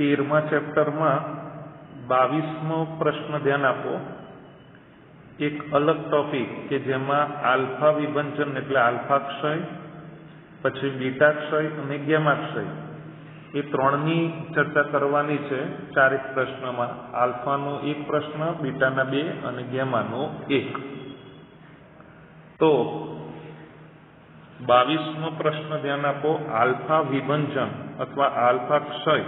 13મા ચેપ્ટરમાં 22મો પ્રશ્ન ધ્યાન આપો। એક અલગ ટોપિક કે જેમાં આલ્ફા વિભંજન એટલે આલ્ફા ક્ષય, પછી બીટા ક્ષય અને ગેમા ક્ષય એ ત્રણની ચર્ચા કરવાની છે। ચારેક પ્રશ્નમાં આલ્ફાનો એક પ્રશ્ન, બીટાના 2 અને ગેમાનો 1। તો 22મો પ્રશ્ન ધ્યાન આપો। આલ્ફા વિભંજન અથવા આલ્ફા ક્ષય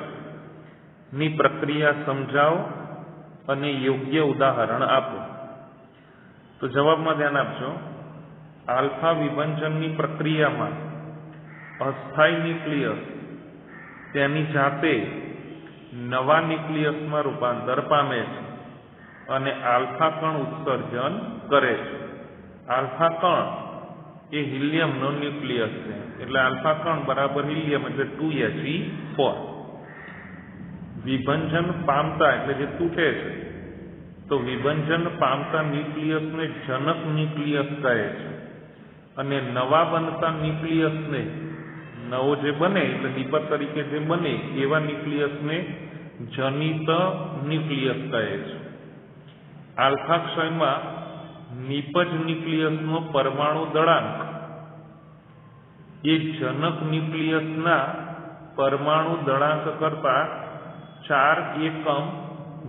ની પ્રક્રિયા સમજાવો અને યોગ્ય ઉદાહરણ આપો। તો જવાબમાં ધ્યાન આપજો। આલ્ફા વિભંજનની પ્રક્રિયામાં અસ્થાયી ન્યુક્લિયસ તેની જાતે નવા ન્યુક્લિયસમાં રૂપાંતર પામે છે અને આલ્ફા કણ ઉત્સર્જન કરે છે। આલ્ફા કણ એ હિલિયમનો ન્યુક્લિયસ છે, એટલે આલ્ફા કણ બરાબર હિલિયમ એટલે 2He4। વિભંજન પામતા એટલે જે તૂટે છે, તો વિભંજન પામતા ન્યુક્લિયસને જનક ન્યુક્લિયસ કહે છે અને નવા બનતા ન્યુક્લિયસને, નવો જે બને એટલે નિપજ તરીકે જે બને એવા ન્યુક્લિયસને જનિત ન્યુક્લિયસ કહે છે। આલ્ફા ક્ષયમાં નિપજ ન્યુક્લિયસનો પરમાણુ દળાંક એ જનક ન્યુક્લિયસના પરમાણુ દળાંક કરતા 4 એકમ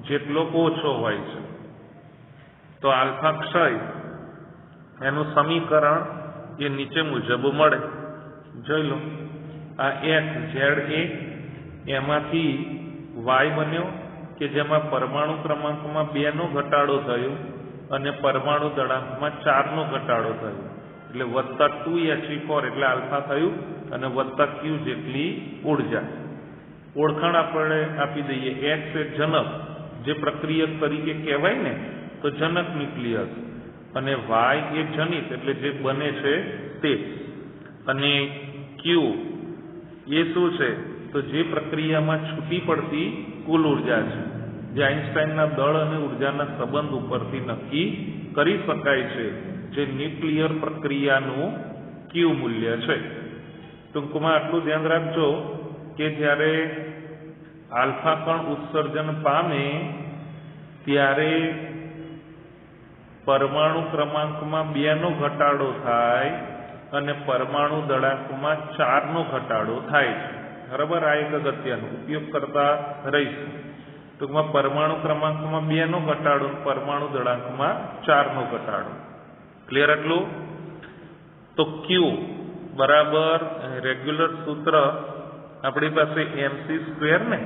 જેટલો ઓછો હોય છે। તો આલ્ફા ક્ષય એનું સમીકરણ એ નીચે મુજબ મળે। જોઈ લો, આ XZA એમાંથી Y બન્યો કે જેમાં પરમાણુ ક્રમાંકમાં 2 નો ઘટાડો થયો અને પરમાણુ દળાંકમાં 4 નો ઘટાડો થયો, એટલે વત્તા 2He4 એટલે આલ્ફા થયું અને વત્તા Q જેટલી ઉર્જા। ઓળખાણ આપણે આપી દઈએ। X એ જનક જે પ્રક્રિયક તરીકે કહેવાય ને, તો જનક ન્યુક્લિયસ, અને Y એ જનિત એટલે જે બને છે તે, અને Q એ શું છે, તો જે પ્રક્રિયામાં છૂટી પડતી કુલ ઉર્જા છે, જે આઈન્સ્ટાઈનના દળ અને ઉર્જાના સંબંધ ઉપરથી નક્કી કરી શકાય છે, જે ન્યુક્લિયર પ્રક્રિયાનું Q મૂલ્ય છે। ટૂંકમાં આટલું ધ્યાન રાખજો કે જ્યારે આલ્ફા કણ ઉત્સર્જન પામે ત્યારે પરમાણુ ક્રમાંકમાં 2 નો ઘટાડો થાય અને પરમાણુ દળાંકમાં 4 નો ઘટાડો થાય છે। બરાબર, આ એક અગત્યનો ઉપયોગ કરતા રહીશું। ટૂંકમાં પરમાણુ ક્રમાંકમાં 2 નો ઘટાડો, પરમાણુ દળાંકમાં 4 નો ઘટાડો। ક્લિયર આટલું? તો Q બરાબર રેગ્યુલર સૂત્ર આપણી પાસે mc² ને,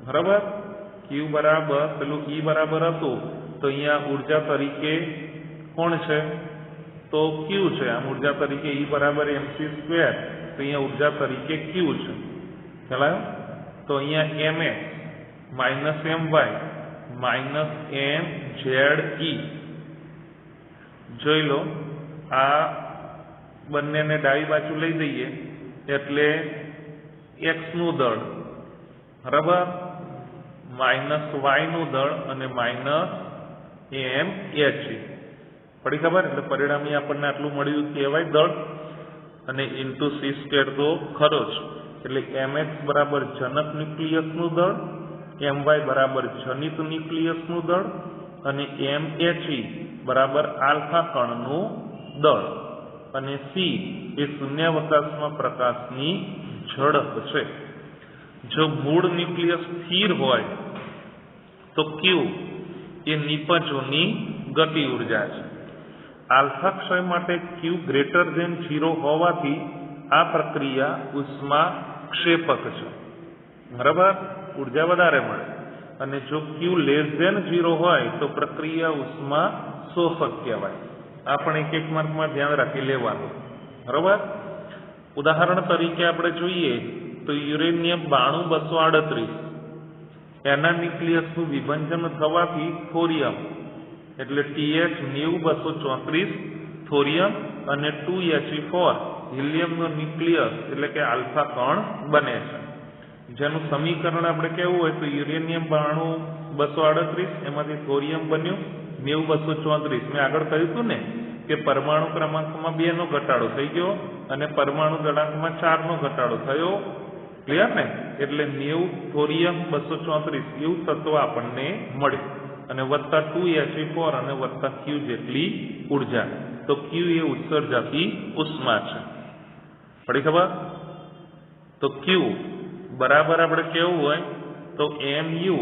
બરાબર। Q બરાબર પેલું E બરાબર હતું, તો અહીંયા ઉર્જા તરીકે કોણ છે, તો Q છે। આમ ઉર્જા તરીકે E બરાબર mc², તો અહીંયા ઉર્જા તરીકે Q છે। ખ્યાલ આવ્યો? તો અહીંયા mx minus my minus mze, જોઈ લો, આ બંનેને ડાબી બાજુ લઈ દઈએ એટલે x નું દળ, બરાબર, માઇનસ y નું દળ અને માઇનસ mhe, પડી ખબર? એટલે પરિણામી આપણને આટલું મળ્યું કહેવાય દળ, અને ઇન્ટુ c² તો ખરો જ, એટલે mx બરાબર જનક ન્યુક્લિયસનું દળ, my બરાબર જનિત ન્યુક્લિયસનું દળ અને mhe બરાબર આલ્ફા કણનું દળ, અને c એ શૂન્યાવકાશમાં પ્રકાશની ઝડપ છે। જો મૂળ ન્યુક્લિયસ સ્થિર હોય તો Q એ નિપજોની ગતિ ઉર્જા છે। આલ્ફા ક્ષય માટે Q ગ્રેટર ધેન 0 હોવાથી આ પ્રક્રિયા ઉષ્મા ક્ષેપક છે, બરાબર, ઉર્જા વધારે મળે, અને જો Q લેસ ધેન 0 હોય તો પ્રક્રિયા ઉષ્મા શોષક કહેવાય। આ પણ એક માર્કમાં ધ્યાન રાખી લેવાનું, બરાબર। ઉદાહરણ તરીકે આપણે જોઈએ તો યુરેનિયમ 92238 એના ન્યુક્લિયસનું વિભંજન થવાથી થોરિયમ એટલે TH90234 થોરિયમ અને 2He4 હિલિયમનો ન્યુક્લિયસ એટલે કે આલ્ફા કણ બને છે, જેનું સમીકરણ આપણે કહેવું હોય તો યુરેનિયમ 92238 એમાંથી થોરિયમ બન્યું 90234। મેં આગળ કહ્યું હતું ને કે પરમાણુ ક્રમાંકમાં 2 નો ઘટાડો થઈ ગયો અને પરમાણુ દળાંકમાં 4 નો ઘટાડો થયો, ક્લિયર ને? એટલે 90 થોરિયમ 234 એવું તત્વ આપણને મળે અને વત્તા 2He4 અને વત્તા Q જેટલી ઉર્જા. તો Q એ ઉત્સર્જાતી ઉષ્મા છે. પડી ખબર? તો Q બરાબર આપણે કેવું હોય તો Mu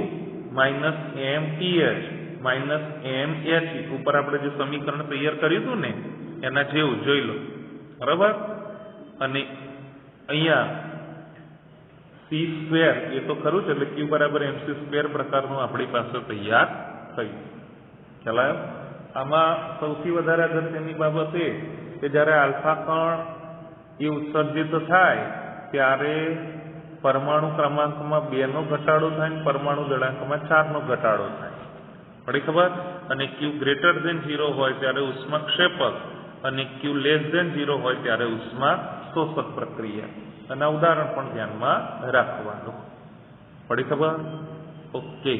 minus MPH minus MHE ઉપર આપણે જે સમીકરણ તૈયાર કર્યું હતું ને એના જેવું જોઈ લો. બરાબર? અને અહીંયા C² એ તો ખરું છે એટલે Q બરાબર mc² પ્રકારનું આપણી પાસે તૈયાર થયું. ખ્યાલ આવ્યો? આમાં સૌથી વધારે અગત્યની બાબત એ કે જ્યારે આલ્ફા કણ એ ઉત્સર્જિત થાય ત્યારે પરમાણુ ક્રમાંકમાં 2 નો ઘટાડો થાય અને પરમાણુ દળાંકમાં 4 નો ઘટાડો થાય. પડી ખબર? અને Q ગ્રેટર ધેન 0 હોય ત્યારે ઉષ્માક્ષેપક અને Q લેસ ધેન 0 હોય ત્યારે ઉષ્મા શોષક પ્રક્રિયા. અને ઉદાહરણ પણ ધ્યાનમાં રાખવાનું. પડી ખબર? ઓકે.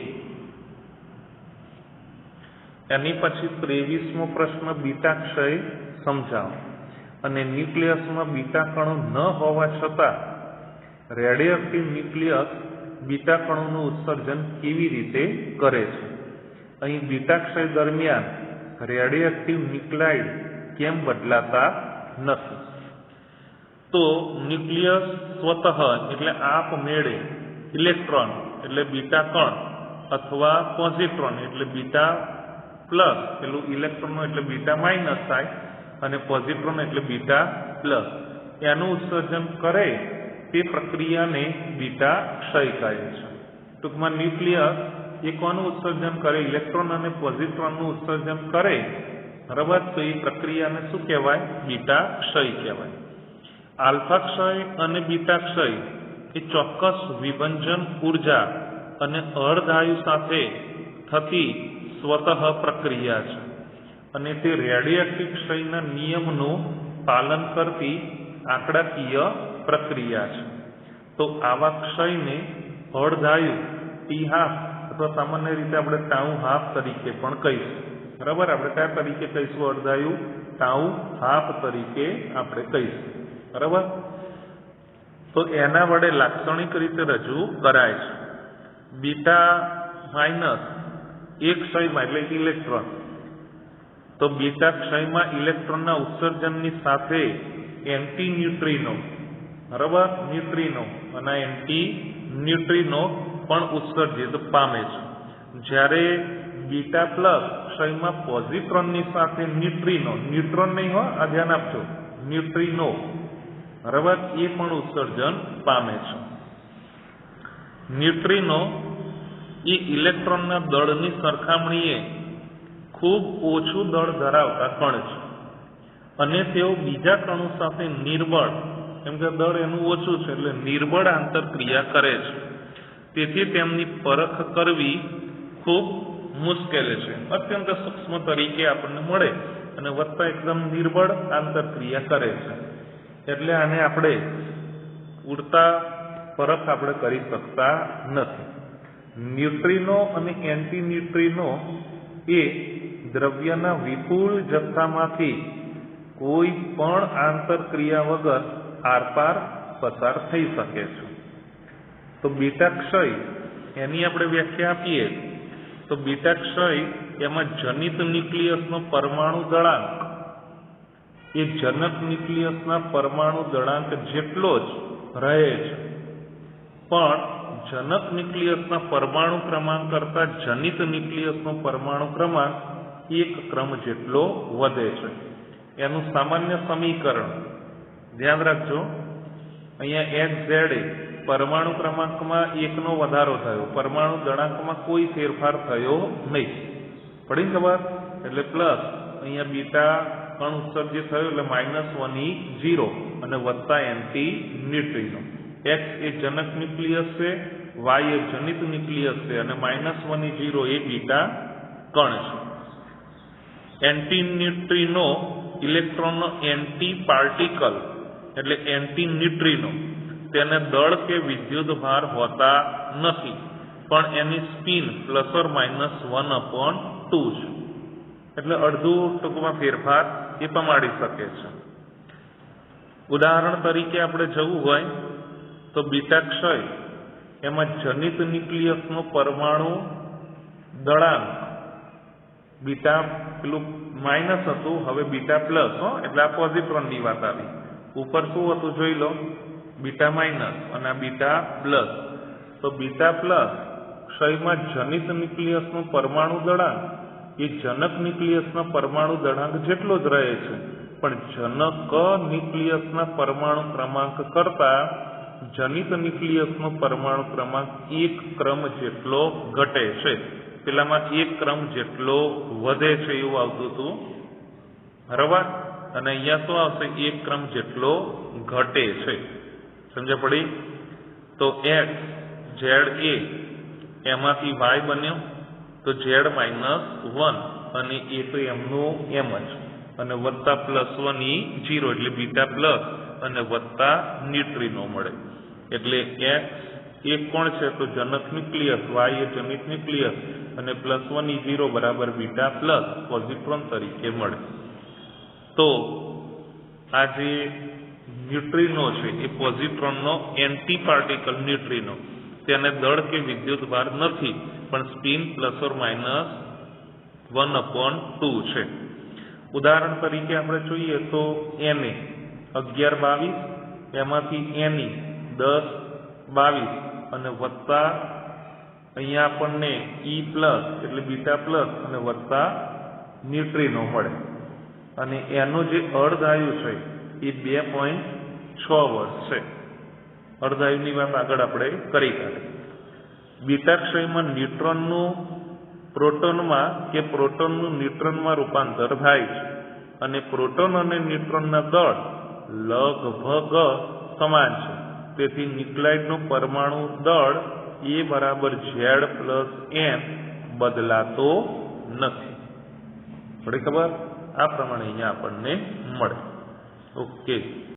એની પછી 23મો પ્રશ્ન બીટા ક્ષય સમજાવો. અને ન્યુક્લિયસમાં બીટા કણો ન હોવા છતાં રેડિયોએક્ટિવ ન્યુક્લિયસ બીટા કણોનું ઉત્સર્જન કેવી રીતે કરે છે? અહીં બીટા ક્ષય દરમિયાન રેડિયોએક્ટિવ ન્યુક્લાઇડ કેમ બદલાતા નથી? તો ન્યુક્લિયસ સ્વતઃ એટલે આપમેળે ઇલેક્ટ્રોન એટલે બીટા કણ અથવા પોઝિટ્રોન એટલે બીટા પ્લસ, પેલું ઇલેક્ટ્રોન એટલે બીટા માઇનસ થાય અને પોઝિટ્રોન એટલે બીટા પ્લસ એનું ઉત્સર્જન કરે તે પ્રક્રિયાને બીટા ક્ષય કહે છે. ટૂંકમાં ન્યુક્લિયસ એ કોનું ઉત્સર્જન કરે? ઇલેક્ટ્રોન અને પોઝિટ્રોનનું ઉત્સર્જન કરે. બરાબર? તો એ પ્રક્રિયાને શું કહેવાય? બીટા ક્ષય કહેવાય. આલ્ફા ક્ષય અને બીટા ક્ષય એ ચોક્કસ વિભંજન ઉર્જા અને અર્ધઆયુ સાથે થતી સ્વતઃ પ્રક્રિયા છે અને તે રેડિયોએક્ટિવ ક્ષયના નિયમનું પાલન કરતી આંકડાકીય પ્રક્રિયા છે. તો આવા ક્ષયને અર્ધઆયુ T½ અથવા સામાન્ય રીતે આપણે τ½ તરીકે પણ કહીશું. બરાબર? આપણે કયા તરીકે કહીશું? અર્ધઆયુ τ½ તરીકે આપણે કહીશું. બરાબર? તો એના વડે લાક્ષણિક રીતે રજૂ કરાય છે. બીટા માઇનસ એક ક્ષયમાં એટલે ઇલેક્ટ્રોન. તો બીટા ક્ષયમાં ઇલેક્ટ્રોનના ઉત્સર્જનની સાથે એન્ટી ન્યુટ્રિનો, બરાબર, ન્યુટ્રિનો અને એન્ટી ન્યુટ્રિનો પણ ઉત્સર્જિત પામે છે. જ્યારે બીટા પ્લસ ક્ષયમાં પોઝિટ્રોનની સાથે ન્યુટ્રિનો, ન્યુટ્રોન નહીં હો, આ ધ્યાન આપજો, ન્યુટ્રિનો, બરાબર, એ પણ ઉત્સર્જન પામે છે. ન્યુટ્રિનો એ ઇલેક્ટ્રોનના દળની સરખામણીએ ખૂબ ઓછું દળ ધરાવતા કણ છે અને તેઓ બીજા કણો સાથે નિર્બળ, કેમ કે દળ એનું ઓછું છે એટલે નિર્બળ આંતરક્રિયા કરે છે. તેથી તેમની પરખ કરવી ખૂબ મુશ્કેલ છે. અત્યંત સૂક્ષ્મ તરીકે આપણને મળે અને વત્તા એકદમ નિર્બળ આંતરક્રિયા કરે છે એટલે આને આપણે ઉડતા પરખ આપણે કરી શકતા નથી. ન્યુટ્રિનો અને એન્ટી ન્યુટ્રિનો એ દ્રવ્યના વિપુલ જથ્થામાંથી કોઈ પણ આંતરક્રિયા વગર આરપાર પસાર થઈ શકે છે. તો બીટા ક્ષય એની આપણે વ્યાખ્યા આપીએ તો બીટા ક્ષય એમાં જનિત ન્યુક્લિયસનો પરમાણુ દળાંક એ જનક ન્યુક્લિયસના પરમાણુ દળાંક જેટલો જ રહે છે, પણ જનક ન્યુક્લિયસના પરમાણુ ક્રમાંક કરતા જનિત ન્યુક્લિયસનો પરમાણુ ક્રમાંક એક ક્રમ જેટલો વધે છે. એનું સામાન્ય સમીકરણ ધ્યાન રાખજો. અહીંયા XZ પરમાણુ ક્રમાંકમાં 1 નો વધારો થયો, પરમાણુ દળાંકમાં કોઈ ફેરફાર થયો નહીં. પડી ખબર? એટલે પ્લસ અહીંયા બીટા કણ ઉત્સર્જિત થયો એટલે -1E0 અને વત્તા એન્ટી ન્યુટ્રિનો. X એ જનક ન્યુક્લિયસ છે, Y એ જનિત ન્યુક્લિયસ છે અને -1E0 એ બીટા કણ છે. એન્ટી ન્યુટ્રિનો ઇલેક્ટ્રોનનો એન્ટી પાર્ટિકલ એટલે એન્ટી ન્યુટ્રિનો, તેને દળ કે વિદ્યુત ભાર હોતા નથી, પણ એની સ્પિન ±1/2 છે. એટલે અડધું ટૂંકમાં ફેરફાર એ પમાડી શકે છે. ઉદાહરણ તરીકે આપણે જવું હોય તો બીટા ક્ષય એમાં જનિત ન્યુક્લિયસનો પરમાણુ દળાંક બીટા પેલું માઇનસ હતું, હવે બીટા પ્લસ, એટલે આ પોઝિટ્રોનની વાત આવી. ઉપર શું હતું જોઈ લો, બીટા માઇનસ અને આ બીટા પ્લસ. તો બીટા પ્લસ ક્ષયમાં જનિત ન્યુક્લિયસનું પરમાણુ દળાંક એ જનક ન્યુક્લિયસના પરમાણુ દળાંક જેટલો જ રહે છે, પણ જનક ન્યુક્લિયસના પરમાણુ ક્રમાંક કરતા જનિત ન્યુક્લિયસનો પરમાણુ ક્રમાંક એક ક્રમ જેટલો ઘટે છે. પેલામાં એક ક્રમ જેટલો વધે છે એવું આવતું હતું, બરાબર. અને અહીંયા શું આવશે, એક ક્રમ જેટલો ઘટે છે. સમજ પડી? તો x ઝેડ એમાંથી y બન્યો, તો ઝેડ -1 અને એ તો એમનું એમ જ, અને વત્તા +1 એ 0, એટલે બીટા પ્લસ અને વત્તા ન્યુટ્રિનો મળે. એટલે x એક કોણ છે, તો જનક ન્યુક્લિયસ, y એ જનિત ન્યુક્લિયસ, અને +1 એ 0 બરાબર બીટા પ્લસ પોઝિટ્રોન તરીકે મળે. તો આ જે ન્યુટ્રિનો છે એ પોઝિટ્રોનનો એન્ટી પાર્ટિકલ ન્યુટ્રિનો, તેને દળ કે વિદ્યુતભાર નથી, પણ સ્પિન ±1/2 છે. ઉદાહરણ તરીકે આપણે જોઈએ તો Na 11-22, એમાંથી Ne 10-22 અને વત્તા અહીંયા આપણને E પ્લસ એટલે બીટા પ્લસ અને વત્તા ન્યુટ્રિનો મળે. અને એનું જે અર્ધાયુ છે એ 2.6 વર્ષ છે. અર્ધાયુની વાત આગળ આપણે કરી કાઢી. બીટા ક્ષયમાં ન્યુટ્રોનનું પ્રોટોનમાં કે પ્રોટોનનું ન્યુટ્રોનમાં રૂપાંતર થાય છે, અને પ્રોટોન અને ન્યુટ્રોનના દળ લગભગ સમાન છે. તેથી ન્યુક્લાઇડનું પરમાણુ દળ એ બરાબર Z+n બદલાતો નથી. થોડી ખબર આ પ્રમાણે અહીંયા આપણને મળે. ઓકે.